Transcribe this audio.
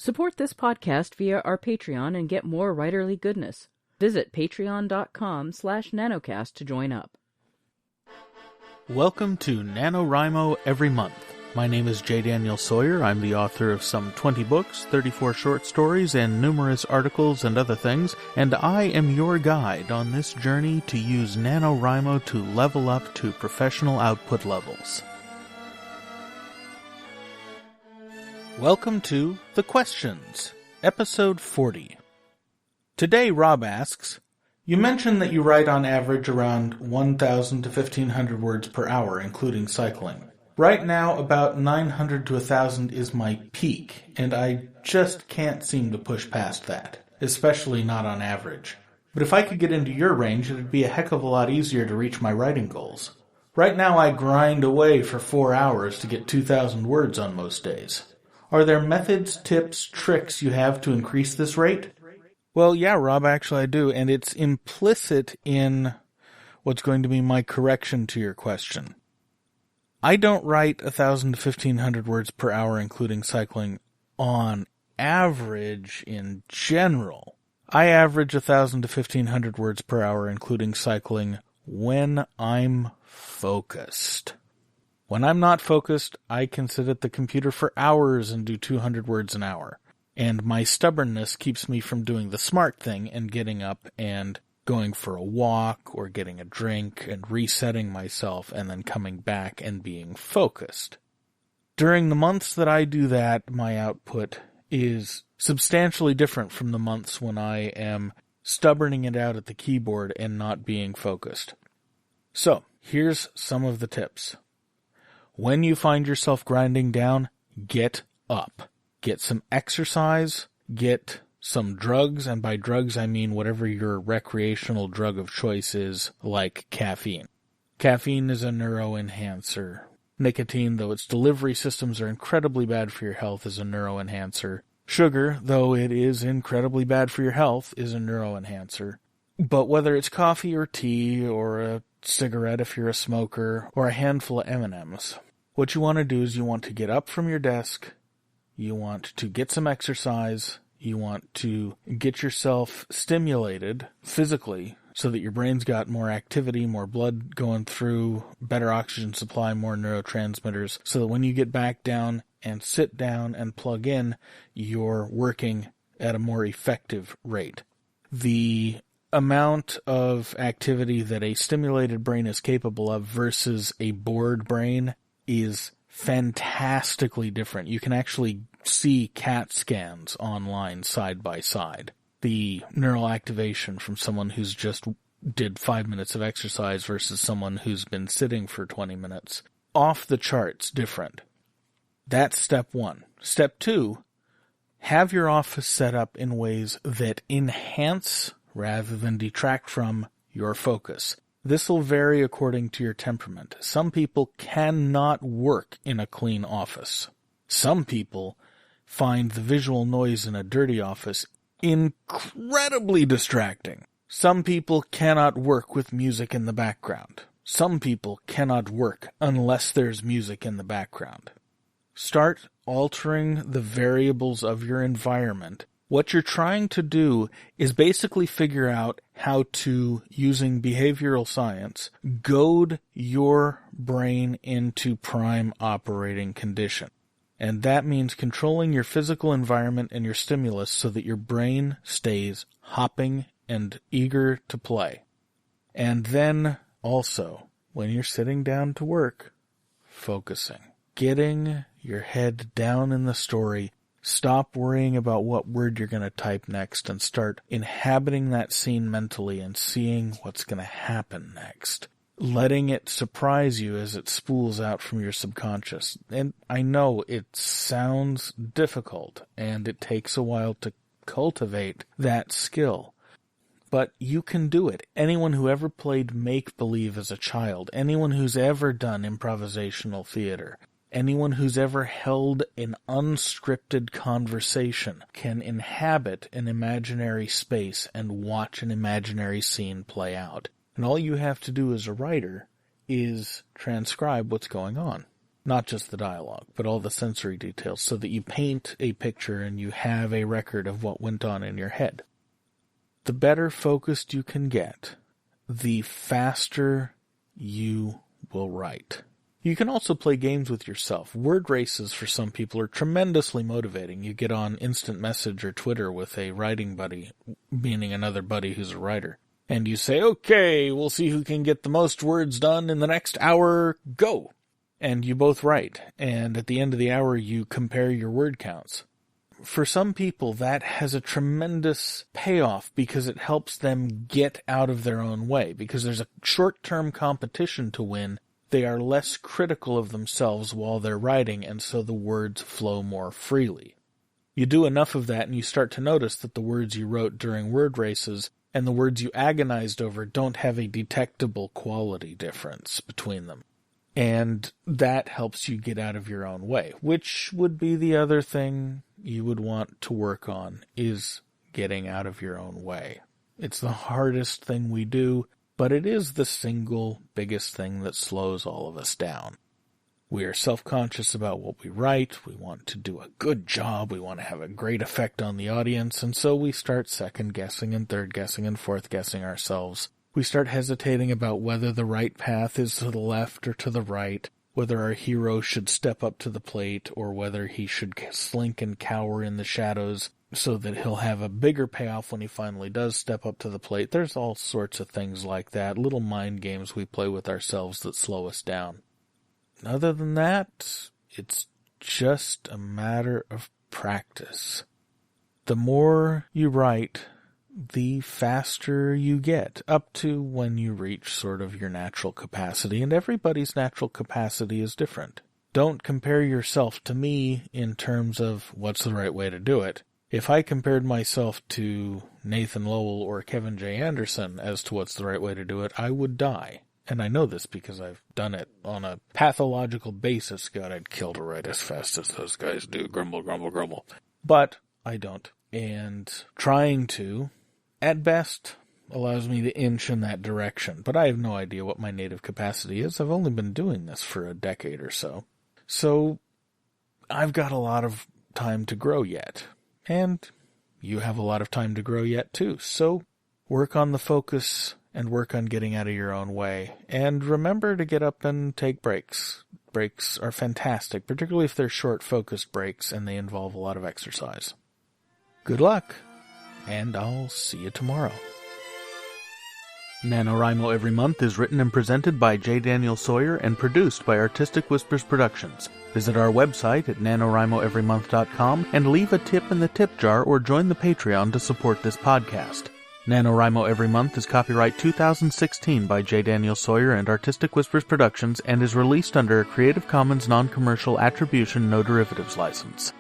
Support this podcast via our Patreon and get more writerly goodness. Visit patreon.com/nanocast to join up. Welcome to NaNoWriMo Every Month. My name is J. Daniel Sawyer. I'm the author of some 20 books, 34 short stories, and numerous articles and other things, and I am your guide on this journey to use NaNoWriMo to level up to professional output levels. Welcome to The Questions, Episode 40. Today, Rob asks, you mentioned that you write on average around 1,000 to 1,500 words per hour, including cycling. Right now, about 900 to 1,000 is my peak, and I just can't seem to push past that, especially not on average. But if I could get into your range, it would be a heck of a lot easier to reach my writing goals. Right now, I grind away for 4 hours to get 2,000 words on most days. Are there methods, tips, tricks you have to increase this rate? Well, yeah, Rob, actually I do, and it's implicit in what's going to be my correction to your question. I don't write 1,000 to 1,500 words per hour, including cycling, on average in general. I average 1,000 to 1,500 words per hour, including cycling, when I'm focused. When I'm not focused, I can sit at the computer for hours and do 200 words an hour. And my stubbornness keeps me from doing the smart thing and getting up and going for a walk or getting a drink and resetting myself and then coming back and being focused. During the months that I do that, my output is substantially different from the months when I am stubborning it out at the keyboard and not being focused. So, here's some of the tips. When you find yourself grinding down, get up. Get some exercise, get some drugs, and by drugs I mean whatever your recreational drug of choice is, like caffeine. Caffeine is a neuroenhancer. Nicotine, though its delivery systems are incredibly bad for your health, is a neuroenhancer. Sugar, though it is incredibly bad for your health, is a neuroenhancer. But whether it's coffee or tea or a cigarette if you're a smoker, or a handful of M&Ms, what you want to do is you want to get up from your desk, you want to get some exercise, you want to get yourself stimulated physically so that your brain's got more activity, more blood going through, better oxygen supply, more neurotransmitters, so that when you get back down and sit down and plug in, you're working at a more effective rate. The amount of activity that a stimulated brain is capable of versus a bored brain is fantastically different. You can actually see CAT scans online side by side. The neural activation from someone who's just did 5 minutes of exercise versus someone who's been sitting for 20 minutes. Off the charts different. That's step one. Step two, have your office set up in ways that enhance rather than detract from your focus. This will vary according to your temperament. Some people cannot work in a clean office. Some people find the visual noise in a dirty office incredibly distracting. Some people cannot work with music in the background. Some people cannot work unless there's music in the background. Start altering the variables of your environment. What you're trying to do is basically figure out how to, using behavioral science, goad your brain into prime operating condition. And that means controlling your physical environment and your stimulus so that your brain stays hopping and eager to play. And then also, when you're sitting down to work, focusing. Getting your head down in the story. Stop worrying about what word you're going to type next and start inhabiting that scene mentally and seeing what's going to happen next. Letting it surprise you as it spools out from your subconscious. And I know it sounds difficult and it takes a while to cultivate that skill. But you can do it. Anyone who ever played make-believe as a child, anyone who's ever done improvisational theater, anyone who's ever held an unscripted conversation can inhabit an imaginary space and watch an imaginary scene play out. And all you have to do as a writer is transcribe what's going on. Not just the dialogue, but all the sensory details, so that you paint a picture and you have a record of what went on in your head. The better focused you can get, the faster you will write. You can also play games with yourself. Word races for some people are tremendously motivating. You get on instant message or Twitter with a writing buddy, meaning another buddy who's a writer, and you say, okay, we'll see who can get the most words done in the next hour, go! And you both write, and at the end of the hour you compare your word counts. For some people, that has a tremendous payoff because it helps them get out of their own way. Because there's a short-term competition to win, they are less critical of themselves while they're writing, and so the words flow more freely. You do enough of that and you start to notice that the words you wrote during word races and the words you agonized over don't have a detectable quality difference between them. And that helps you get out of your own way, which would be the other thing you would want to work on, is getting out of your own way. It's the hardest thing we do, but it is the single biggest thing that slows all of us down. We are self-conscious about what we write, we want to do a good job, we want to have a great effect on the audience, and so we start second-guessing and third-guessing and fourth-guessing ourselves. We start hesitating about whether the right path is to the left or to the right, whether our hero should step up to the plate or whether he should slink and cower in the shadows so that he'll have a bigger payoff when he finally does step up to the plate. There's all sorts of things like that, little mind games we play with ourselves that slow us down. Other than that, it's just a matter of practice. The more you write, the faster you get, up to when you reach sort of your natural capacity, and everybody's natural capacity is different. Don't compare yourself to me in terms of what's the right way to do it. If I compared myself to Nathan Lowell or Kevin J. Anderson as to what's the right way to do it, I would die. And I know this because I've done it on a pathological basis. God, I'd kill to write as fast as those guys do. Grumble, grumble, grumble. But I don't. And trying to, at best, allows me to inch in that direction. But I have no idea what my native capacity is. I've only been doing this for a decade or so. So I've got a lot of time to grow yet. And you have a lot of time to grow yet too. So work on the focus and work on getting out of your own way. And remember to get up and take breaks. Breaks are fantastic, particularly if they're short, focused breaks and they involve a lot of exercise. Good luck, and I'll see you tomorrow. NaNoWriMo Every Month is written and presented by J. Daniel Sawyer and produced by Artistic Whispers Productions. Visit our website at NaNoWriMoEveryMonth.com and leave a tip in the tip jar or join the Patreon to support this podcast. NaNoWriMo Every Month is copyright 2016 by J. Daniel Sawyer and Artistic Whispers Productions and is released under a Creative Commons Non-Commercial Attribution No Derivatives license.